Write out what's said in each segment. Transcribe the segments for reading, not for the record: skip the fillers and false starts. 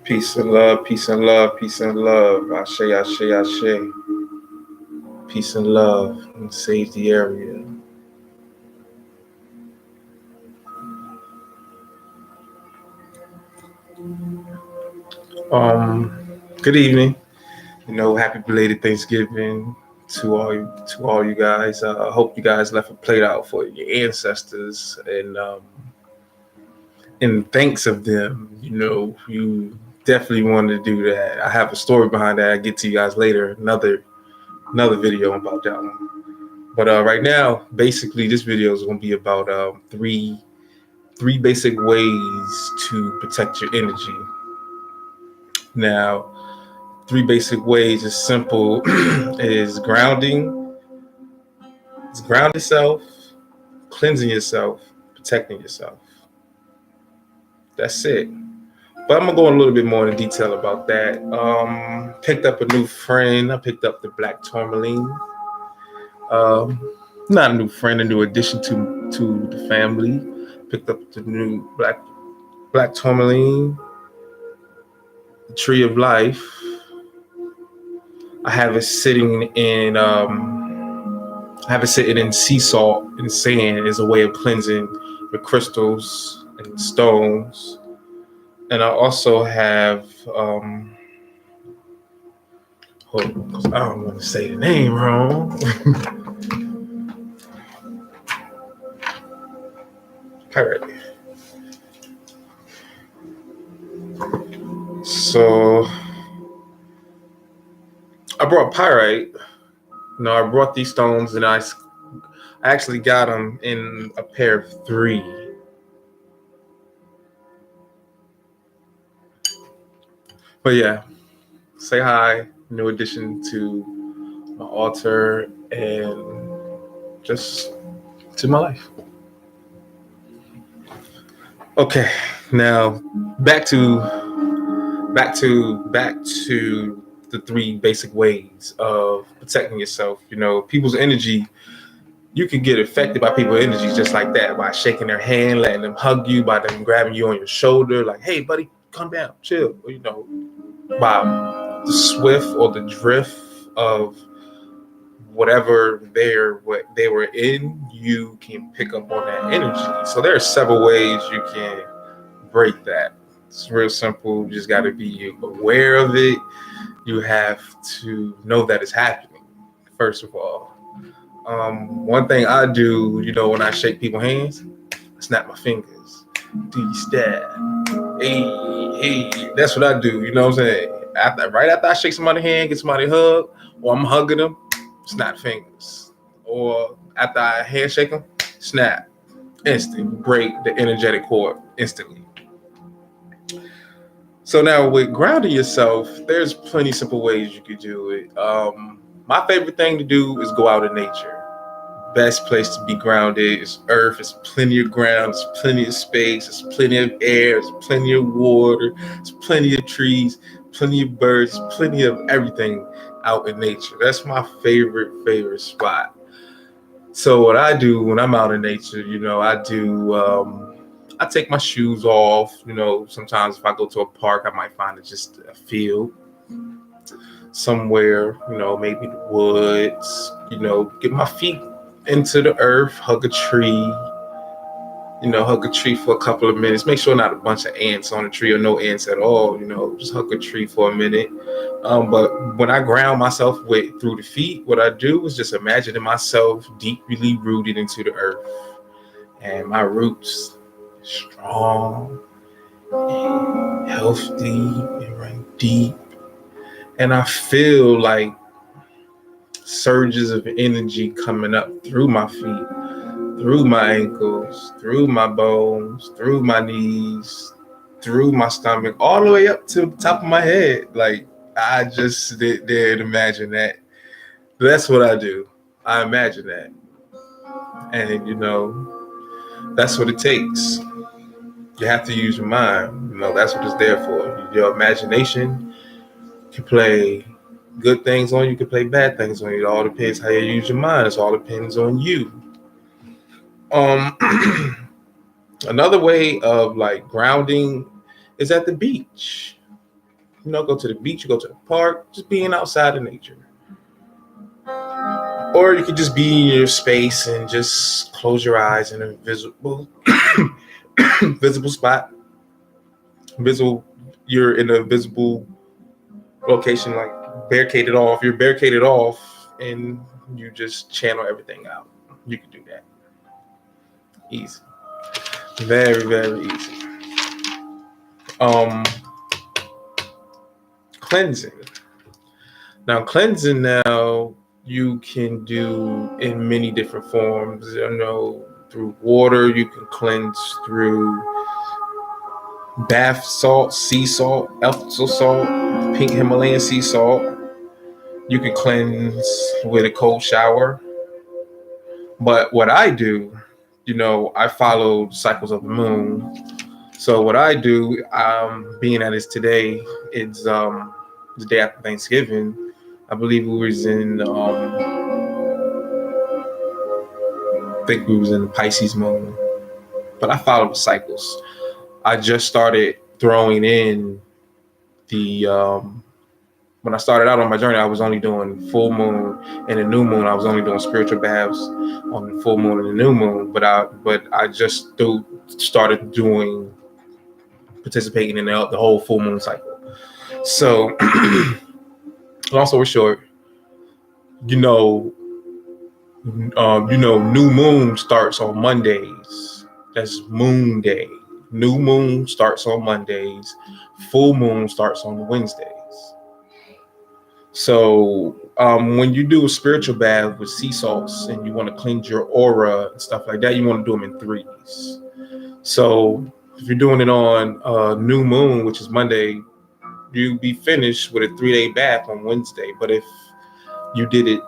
Peace and love, peace and love, peace and love. Ashe, ashe, ashe. Peace and love. And save the area. Good evening. Happy belated Thanksgiving to all you guys. I hope you guys left a plate out for your ancestors and in thanks of them. You definitely want to do that. I have a story behind that. I'll get to you guys later. Another video about that one. But right now, basically, this video is going to be about three basic ways to protect your energy. Now, three basic ways is simple: is grounding, it's ground yourself, cleansing yourself, protecting yourself. That's it. But I'm gonna go in a little bit more in detail about that. Picked up a new friend. I picked up the black tourmaline. Not a new friend, a new addition to the family. Picked up the new black tourmaline, the tree of life. I have it sitting in sea salt and sand as a way of cleansing the crystals and stones. And I also have I don't want to say the name wrong. All right. So I brought pyrite. I brought these stones and I actually got them in a pair of 3. But yeah, say hi. New addition to my altar and just to my life. Okay, now back to the 3 basic ways of protecting yourself. People's energy, you can get affected by people's energy just like that, by shaking their hand, letting them hug you, by them grabbing you on your shoulder, like, hey buddy, calm down, chill. By the swift or the drift of whatever what they were in, you can pick up on that energy. So there are several ways you can break that. It's real simple. You just got to be aware of it. You have to know that it's happening, first of all. One thing I do, when I shake people's hands, I snap my fingers. Do you stab? Hey, that's what I do. You know what I'm saying? Right after I shake somebody's hand, get somebody a hug, or I'm hugging them, snap fingers. Or after I handshake them, snap. Instant. Break the energetic cord instantly. So now with grounding yourself, there's plenty of simple ways you could do it. My favorite thing to do is go out in nature. Best place to be grounded is earth. It's plenty of ground, it's plenty of space, it's plenty of air, it's plenty of water, it's plenty of trees, plenty of birds, plenty of everything out in nature. That's my favorite spot. So what I do when I'm out in nature, I take my shoes off. Sometimes if I go to a park, I might find just a field somewhere, maybe the woods, get my feet into the earth, hug a tree for a couple of minutes. Make sure not a bunch of ants on the tree or no ants at all, just hug a tree for a minute. But when I ground myself through the feet, what I do is just imagining myself deeply rooted into the earth and my roots strong and healthy and run deep. And I feel like surges of energy coming up through my feet, through my ankles, through my bones, through my knees, through my stomach, all the way up to the top of my head. Like, I just sit there and imagine that. That's what I do. I imagine that. And, that's what it takes. You have to use your mind. That's what it's there for. Your imagination can play good things on you, can play bad things on you. It all depends how you use your mind. It all depends on you. Another way of like grounding is at the beach. go to the beach, you go to the park, just being outside in nature. Or you could just be in your space and just close your eyes in a visible visible spot. You're in a visible location, like barricaded off. You're barricaded off and you just channel everything out. You can do that. Easy. Very, very easy. Cleansing. Now, cleansing you can do in many different forms. Through water, you can cleanse through bath salt, sea salt, Epsom salt, pink Himalayan sea salt. You can cleanse with a cold shower. But what I do, I follow cycles of the moon. So what I do, being that it's today, it's the day after Thanksgiving. I believe I think we was in the Pisces moon. But I follow the cycles. I just started throwing in when I started out on my journey, I was only doing full moon and a new moon. I was only doing spiritual baths on the full moon and the new moon. But I just started participating in the whole full moon cycle. So, long story short, new moon starts on Mondays. That's moon day. New moon starts on Mondays. Full moon starts on Wednesdays. So when you do a spiritual bath with sea salts and you want to cleanse your aura and stuff like that, you want to do them in threes. So if you're doing it on new moon, which is Monday, you'll be finished with a 3-day bath on Wednesday. But if you did it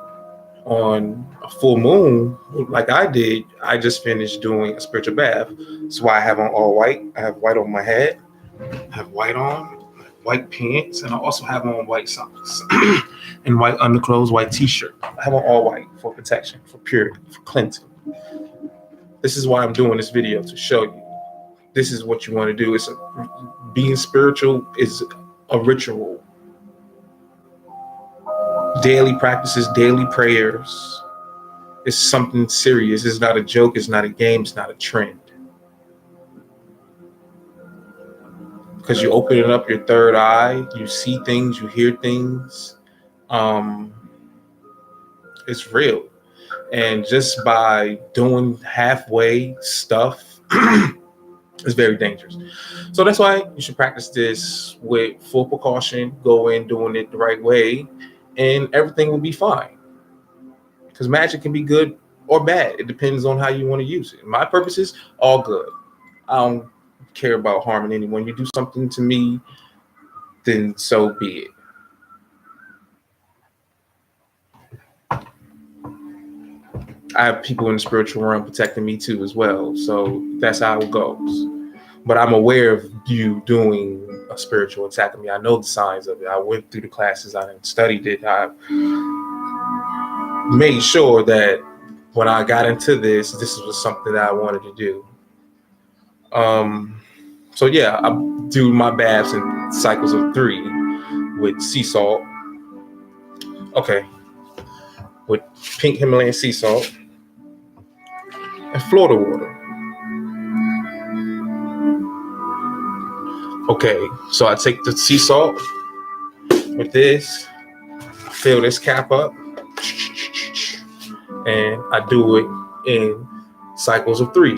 on a full moon, like I did, I just finished doing a spiritual bath. That's why I have on all white. I have white on my head. I have white on, white pants, and I also have on white socks and white underclothes, white t-shirt. I have on all white for protection, for purity, for cleansing. This is why I'm doing this video, to show you this is what you want to do. Being spiritual is a ritual. Daily practices, daily prayers. It's something serious. It's not a joke. It's not a game. It's not a trend. Because you open up your third eye, you see things, you hear things. It's real. And just by doing halfway stuff, it's very dangerous. So that's why you should practice this with full precaution. Go in doing it the right way, and everything will be fine. Because magic can be good or bad. It depends on how you want to use it. My purposes, all good. I don't care about harming anyone. You do something to me, then so be it. I have people in the spiritual realm protecting me too as well. So that's how it goes. But I'm aware of you doing a spiritual attack on me. I know the signs of it. I went through the classes. I studied it. I made sure that when I got into this was something that I wanted to do. So yeah, I do my baths in cycles of 3 with sea salt. Okay. With pink Himalayan sea salt and Florida water. Okay, so I take the sea salt with this, fill this cap up, and I do it in cycles of 3.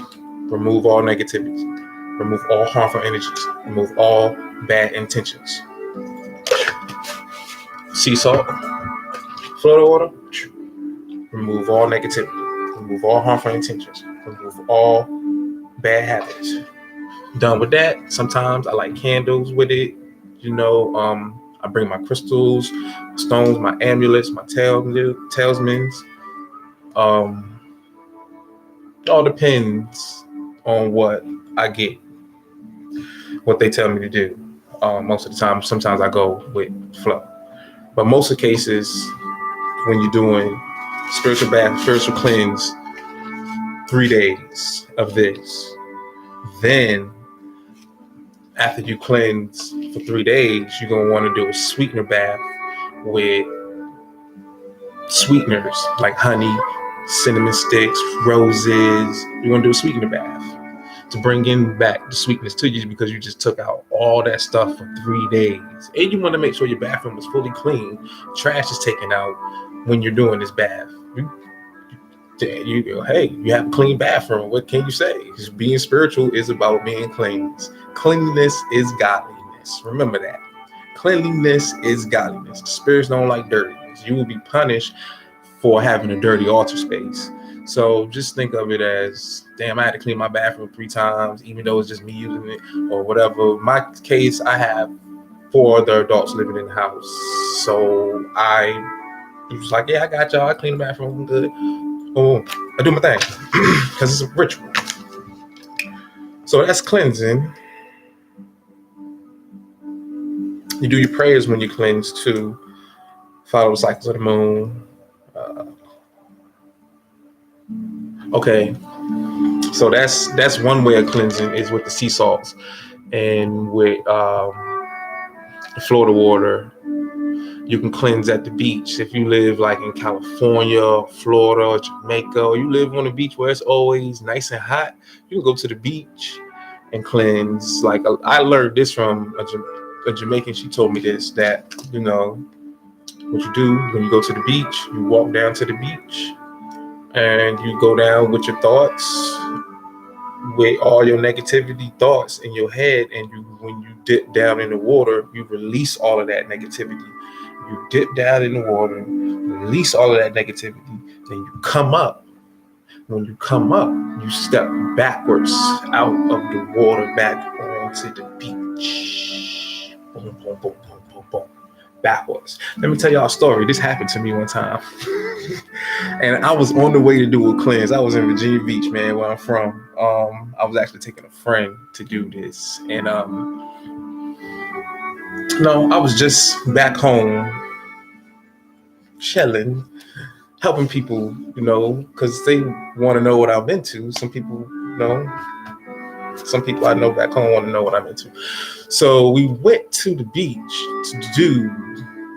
Remove all negativity, remove all harmful energies, remove all bad intentions. Sea salt, Florida water, remove all negativity, remove all harmful intentions, remove all bad habits. Done with that, sometimes I light candles with it. I bring my crystals, stones, my amulets, my talismans. All depends on what I get, what they tell me to do. Most of the time, sometimes I go with flow. But most of the cases, when you're doing spiritual bath, spiritual cleanse, 3 days of this, then after you cleanse for 3 days, you're gonna want to do a sweetener bath with sweeteners like honey, cinnamon sticks, roses. You want to do a sweetener bath to bring in back the sweetness to you, because you just took out all that stuff for 3 days. And you want to make sure your bathroom was fully clean. Trash is taken out when you're doing this bath. You have a clean bathroom. What can you say? Just being spiritual is about being clean. Cleanliness is godliness. Remember that. Cleanliness is godliness. The spirits don't like dirtiness. You will be punished for having a dirty altar space. So just think of it as, damn, I had to clean my bathroom 3 times, even though it's just me using it or whatever. My case, I have 4 other adults living in the house. So I was like, yeah, I got y'all. I clean the bathroom. I'm good. Oh, I do my thing because it's a ritual. So that's cleansing. You do your prayers when you cleanse too. Follow the cycles of the moon. Okay, so that's one way of cleansing, is with the sea salts and with the Florida water. You can cleanse at the beach. If you live like in California, Florida, or Jamaica, or you live on a beach where it's always nice and hot, you can go to the beach and cleanse. Like I learned this from a Jamaican. She told me this, that, you know, what you do when you go to the beach, you walk down to the beach and you go down with your thoughts, with all your negativity thoughts in your head, and when you dip down in the water, you release all of that negativity. You dip down in the water, release all of that negativity, then you come up. When you come up, you step backwards out of the water back onto the beach. Boom, boom, boom, boom, boom, boom. Backwards. Let me tell y'all a story. This happened to me one time. And I was on the way to do a cleanse. I was in Virginia Beach, man, where I'm from. I was actually taking a friend to do this. And I was just back home chilling, helping people, because they want to know what I'm into. Some people I know back home want to know what I'm into. So we went to the beach to do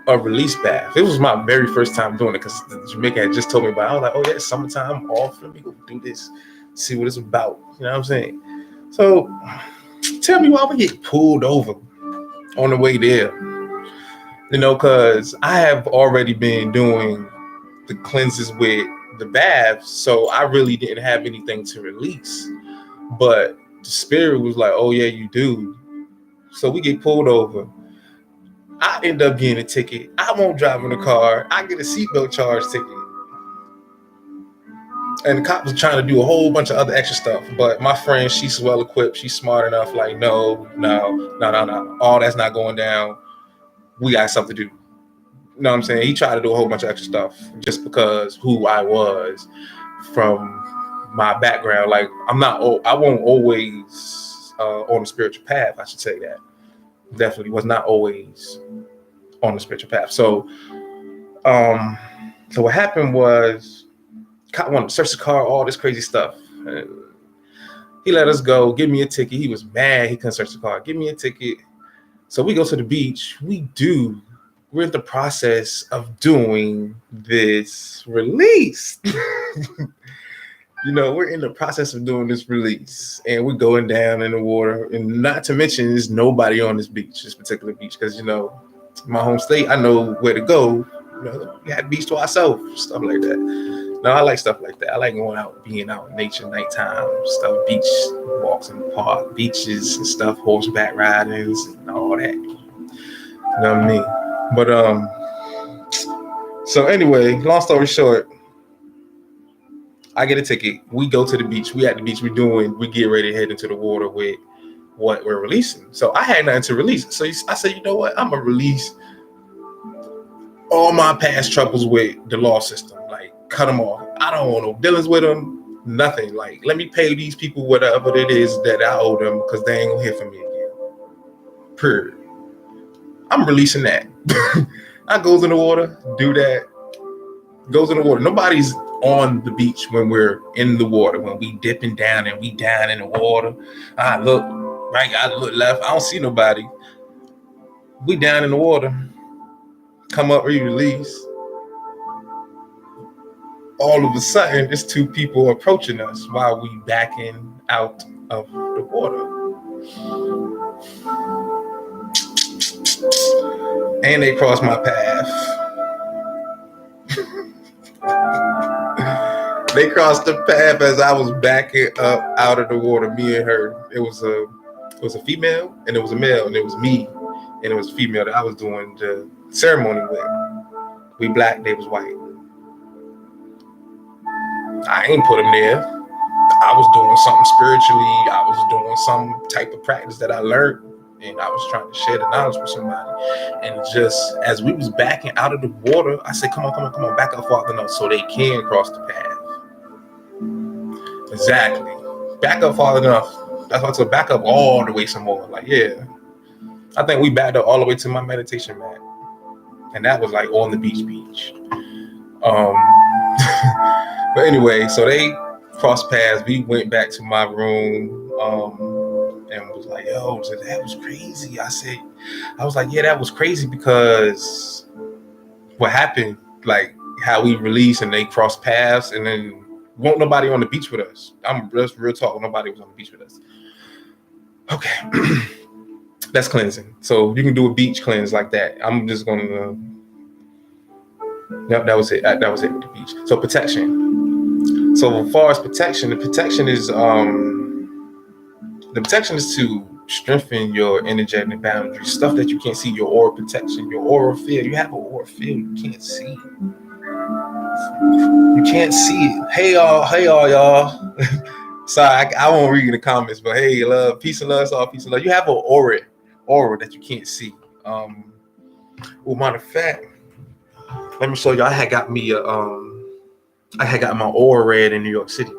a release bath. It was my very first time doing it, because the Jamaican had just told me about it. I was like, oh yeah, it's summertime, I'm off. Let me go do this, see what it's about. You know what I'm saying? So tell me why we get pulled over on the way there. Because I have already been doing the cleanses with the baths, so I really didn't have anything to release. But the spirit was like, oh yeah, you do. So we get pulled over. I end up getting a ticket. I won't drive in the car. I get a seatbelt charge ticket. And the cop was trying to do a whole bunch of other extra stuff. But my friend, she's well equipped. She's smart enough. Like, no. All that's not going down. We got something to do. You know what I'm saying? He tried to do a whole bunch of extra stuff just because who I was from my background. Like, I won't always on the spiritual path. I should say that. Definitely was not always on the spiritual path. So what happened was, cop wanted to search the car, all this crazy stuff. And he let us go, give me a ticket. He was mad he couldn't search the car. Give me a ticket. So we go to the beach. We're in the process of doing this release. We're in the process of doing this release, and we're going down in the water. And not to mention, there's nobody on this particular beach, because, my home state, I know where to go. We had beach to ourselves, stuff like that. No, I like stuff like that. I like going out, being out in nature, nighttime stuff, beach walks in the park, beaches and stuff, horseback ridings and all that. You know what I mean? But so anyway, long story short, I get a ticket. We go to the beach. We at the beach. We get ready to head into the water with what we're releasing. So I had nothing to release. So I said, you know what? I'm gonna release all my past troubles with the law system. Like, cut them off. I don't want no dealings with them. Nothing. Like, let me pay these people whatever it is that I owe them, because they ain't gonna hear from me again. Period. I'm releasing that. I goes in the water, do that. Goes in the water. Nobody's on the beach when we're in the water, when we dipping down and we down in the water. Look, Right, I look left. I don't see nobody. We down in the water. Come up, re-release. All of a sudden, there's two people approaching us while we backing out of the water. And they crossed my path. They crossed the path as I was backing up out of the water, me and her. It was a female and it was a male, and it was me and it was a female that I was doing the ceremony with. We black, they was white. I ain't put them there. I was doing something spiritually. I was doing some type of practice that I learned, and I was trying to share the knowledge with somebody. And just as we was backing out of the water, I said, come on, back up farther enough so they can cross the path. Exactly. Back up far enough. That's why I said back up all the way some more. Like, yeah. I think we backed up all the way to my meditation mat. And that was like on the beach. But anyway, so they crossed paths. We went back to my room and was like, yo, that was crazy. I was like, yeah, that was crazy because what happened, like how we released and they crossed paths, and then won't nobody on the beach with us. I'm just real talk. Nobody was on the beach with us. Okay. That's cleansing. So you can do a beach cleanse like that. I'm just going to... Yep, that was it. That was it with the beach. So protection. So as far as protection, the protection is to strengthen your energetic boundaries. Stuff that you can't see, your aura protection, your aura field. You have an aura field you can't see. You can't see it. Hey y'all. Sorry, I won't read the comments, but hey, love, peace and love, all peace and love. You have an aura that you can't see. Matter of fact, let me show you. I had got my aura read in New York City.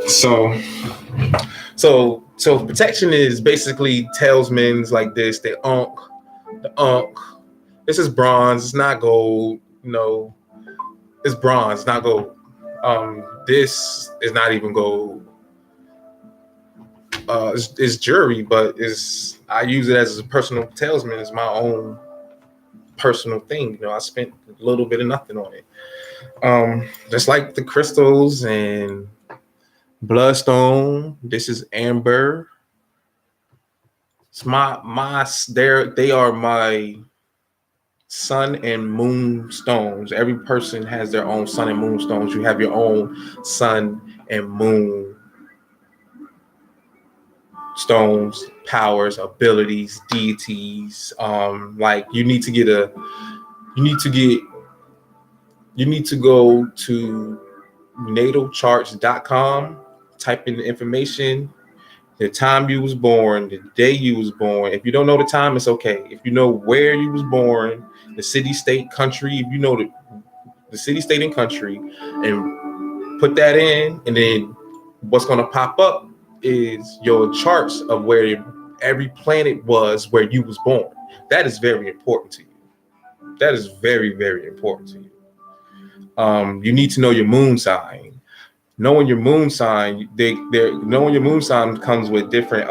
So protection is basically talismans like this. The Ankh. This is bronze. It's not gold. No, it's bronze, not gold. This is not even gold. It's jewelry, but I use it as a personal talisman. It's my own personal thing. I spent a little bit of nothing on it. Just like the crystals and bloodstone. This is amber. It's they are my sun and moon stones. Every person has their own sun and moon stones. You have your own sun and moon stones, powers, abilities, deities. Like you need to go to natalcharts.com, type in the information, the time you was born, the day you was born. If you don't know the time, it's okay. If you know where you was born, the city, state, country, if you know the city, state, and country, and put that in, and then what's going to pop up is your charts of where every planet was where you was born. That is very important to you. That is very, very important to you. You need to know your moon sign. Knowing your moon sign, knowing your moon sign comes with different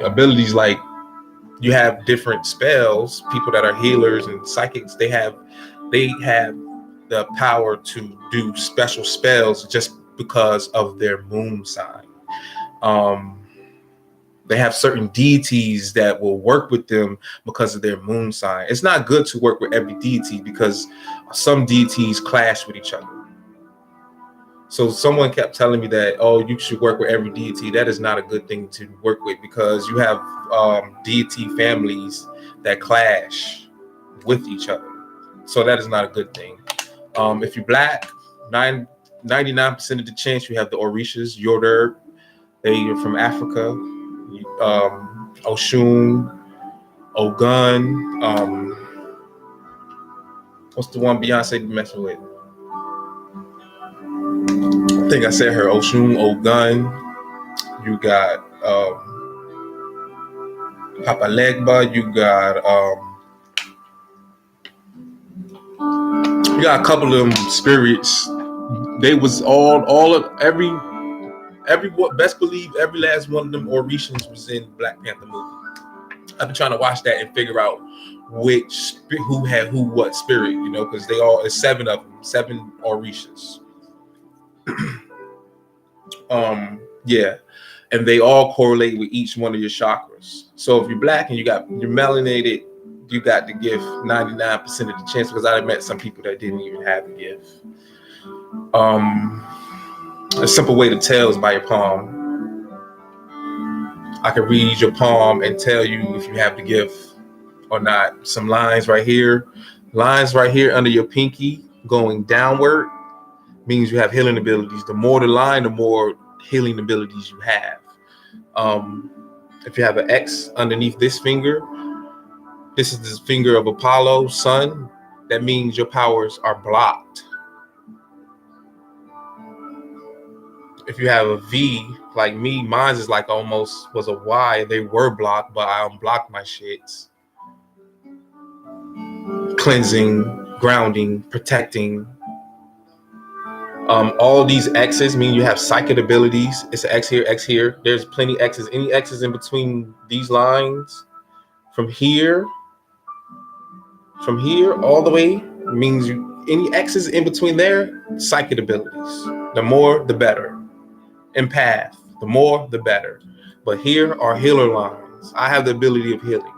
abilities. Like you have different spells. People that are healers and psychics, they have the power to do special spells just because of their moon sign. They have certain deities that will work with them because of their moon sign. It's not good to work with every deity because some deities clash with each other. So someone kept telling me that, oh, you should work with every deity. That is not a good thing to work with because you have deity families that clash with each other. So that is not a good thing. If you're black, 99% of the chance you have the Orishas, Yoder. They are from Africa. Oshun, Ogun. What's the one Beyonce be messing with? I think I said her. Oshun, Ogun. You got Papa Legba. You got got a couple of them spirits. They was all of every best believe every last one of them Orishans was in Black Panther movie. I've been trying to watch that and figure out who had what spirit, you know, because it's 7 of them, 7 Orishas. Yeah, and they all correlate with each one of your chakras. So if you're Black and you're melanated, you got to give 99% of the chance, because I met some people that didn't even have a gift. A simple way to tell is by your palm. I can read your palm and tell you if you have the gift or not. Some lines right here under your pinky going downward means you have healing abilities. The more the line, the more healing abilities you have. If you have an X underneath this finger, this is the finger of Apollo, sun. That means your powers are blocked. If you have a V, like me, mine is like almost was a Y. They were blocked, but I unblocked my shits. Cleansing, grounding, protecting. All these X's mean you have psychic abilities. It's an X here, X here. There's plenty X's. Any X's in between these lines, from here all the way, means any X's in between there, psychic abilities. The more, the better. Empath, the more, the better. But here are healer lines. I have the ability of healing.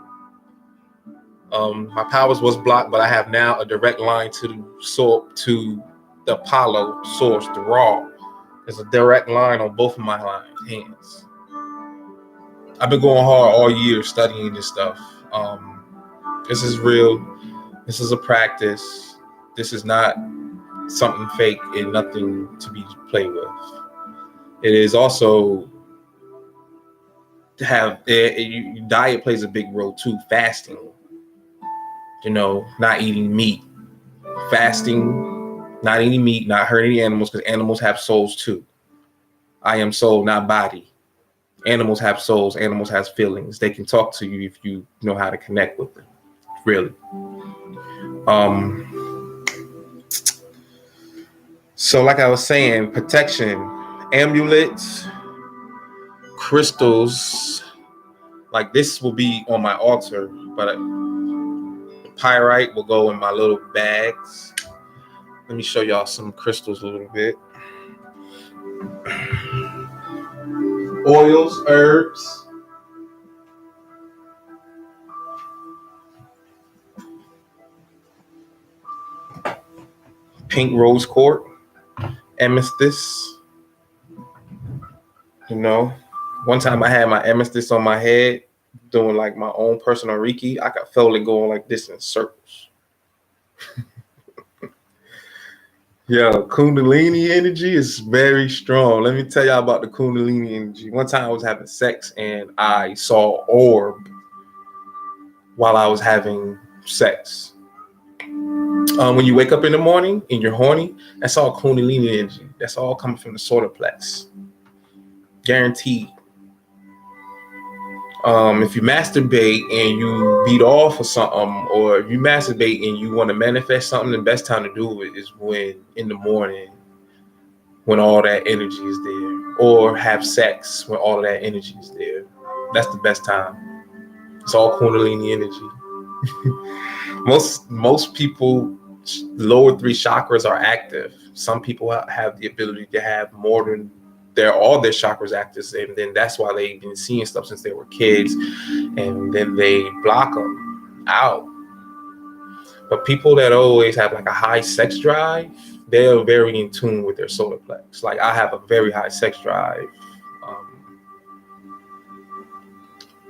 My powers was blocked, but I have now a direct line to the Apollo source, the Ra. There's a direct line on both of my hands. I've been going hard all year studying this stuff. This is real. This is a practice. This is not something fake and nothing to be played with. It is also diet plays a big role too. Fasting, you know, not eating meat. Fasting, not eating meat, not hurting any animals, because animals have souls too. I am soul, not body. Animals have souls. Animals have feelings. They can talk to you if you know how to connect with them. Really. So like I was saying, protection, amulets, crystals, like this will be on my altar, but pyrite will go in my little bags. Let me show y'all some crystals a little bit. Oils, herbs. Pink rose quartz, amethyst. You know, one time I had my amethyst on my head doing like my own personal Reiki. I felt it going like this in circles. Yeah, Kundalini energy is very strong. Let me tell y'all about the Kundalini energy. One time I was having sex and I saw orb while I was having sex. When you wake up in the morning and you're horny, that's all Kundalini energy. That's all coming from the solar plex. Guaranteed. If you masturbate and you beat off or something, or if you masturbate and you want to manifest something, the best time to do it is when in the morning, when all that energy is there, or have sex when all of that energy is there. That's the best time. It's all Kundalini energy. Most people, lower 3 chakras are active. Some people have the ability to have more than all their chakras active, and then that's why they've been seeing stuff since they were kids, and then they block them out. But people that always have like a high sex drive, they're very in tune with their solar plex. Like I have a very high sex drive.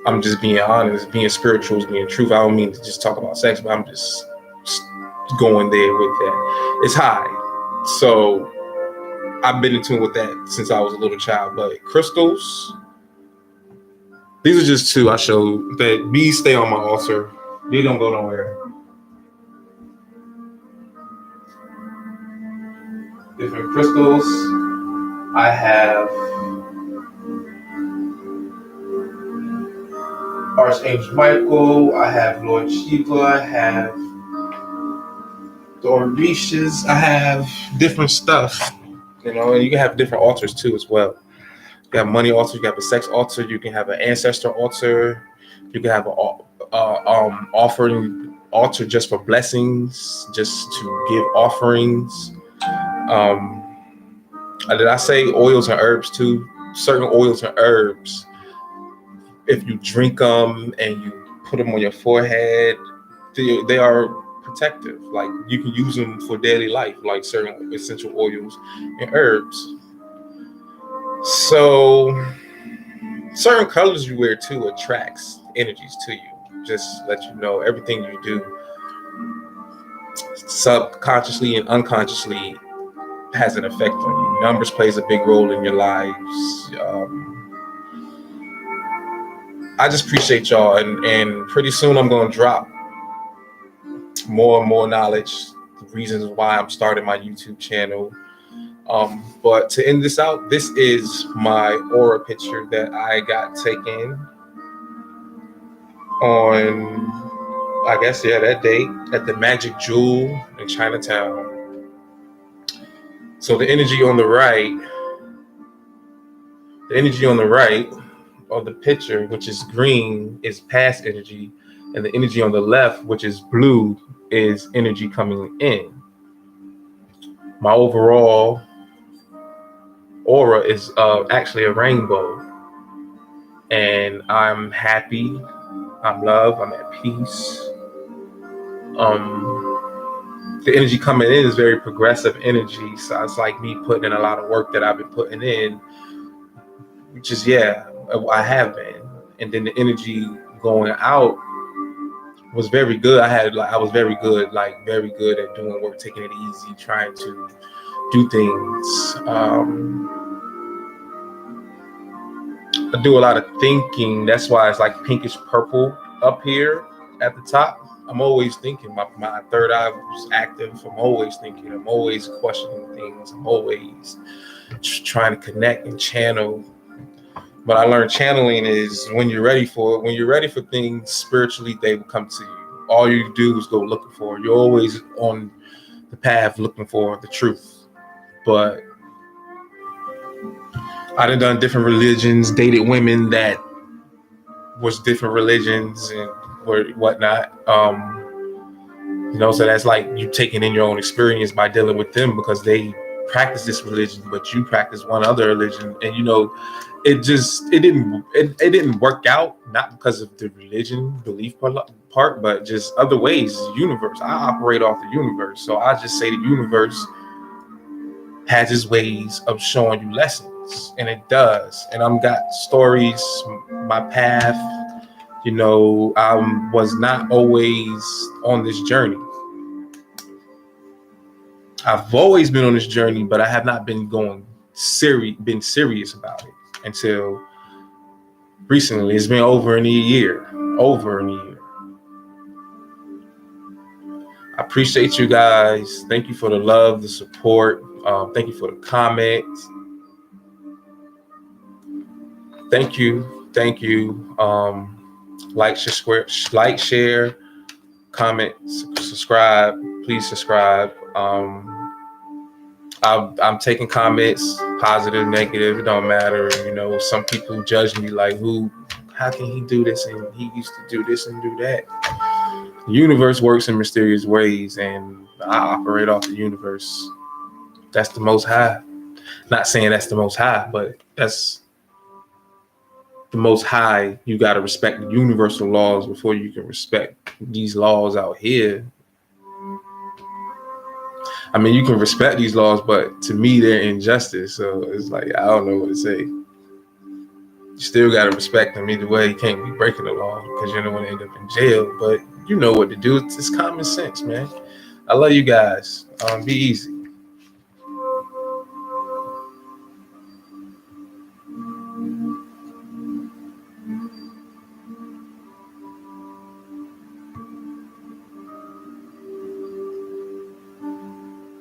I'm just being honest, being spiritual, being truth. I don't mean to just talk about sex, but I'm just going there with that. It's high. So I've been in tune with that since I was a little child. But crystals, these are just 2 I showed. That these stay on my altar. They don't go nowhere. Different crystals. I have Archangel Michael. I have Lord Shiva. I have the Orishas. I have different stuff, and you can have different altars too as well. You have money altar, you can have a sex altar, you can have an ancestor altar, you can have an offering altar just for blessings, just to give offerings. Um, did I say oils and herbs too? Certain oils and herbs, if you drink them and you put them on your forehead, they are protective. Like you can use them for daily life, like certain essential oils and herbs. So certain colors you wear too attracts energies to you. Just let you know everything you do subconsciously and unconsciously has an effect on you. Numbers plays a big role in your lives. I just appreciate y'all, and pretty soon I'm going to drop more and more knowledge, the reasons why I'm starting my YouTube channel. But to end this out, this is my aura picture that I got taken on, I guess, that day at the Magic Jewel in Chinatown. So the energy on the right of the picture, which is green, is past energy, and the energy on the left, which is blue, is energy coming in. My overall aura is actually a rainbow, and I'm happy, I'm love, I'm at peace. The energy coming in is very progressive energy, so it's like me putting in a lot of work that I've been putting in, which is I have been. And then the energy going out was very good. I was very good at doing work, taking it easy, trying to do things. I do a lot of thinking. That's why it's like pinkish purple up here at the top. I'm always thinking. My third eye was active. I'm always thinking. I'm always questioning things. I'm always trying to connect and channel. But I learned channeling is when you're ready for things spiritually, they will come to you. All you do is go looking for it. You're always on the path looking for the truth. But I done different religions, dated women that was different religions and whatnot. So that's like you taking in your own experience by dealing with them because they practice this religion, but you practice one other religion, and it didn't work out, not because of the religion belief part, but just other ways. Universe, I operate off the universe, so I just say the universe has its ways of showing you lessons, and it does. And I've got stories, my path. I was not always on this journey. I've always been on this journey, but I have not been serious about it until recently. It's been over a year. I appreciate you guys. Thank you for the love, the support. Thank you for the comments. Thank you. Like, share, comment, subscribe. Please subscribe. I'm taking comments, positive, negative, it don't matter. Some people judge me like, how can he do this? And he used to do this and do that. The universe works in mysterious ways, and I operate off the universe. That's the most high. Not saying that's the most high, but that's the most high. You got to respect the universal laws before you can respect these laws out here. I mean, you can respect these laws, but to me, they're injustice. So it's like, I don't know what to say. You still got to respect them either way. You can't be breaking the law because you don't want to end up in jail. But you know what to do. It's common sense, man. I love you guys. Be easy.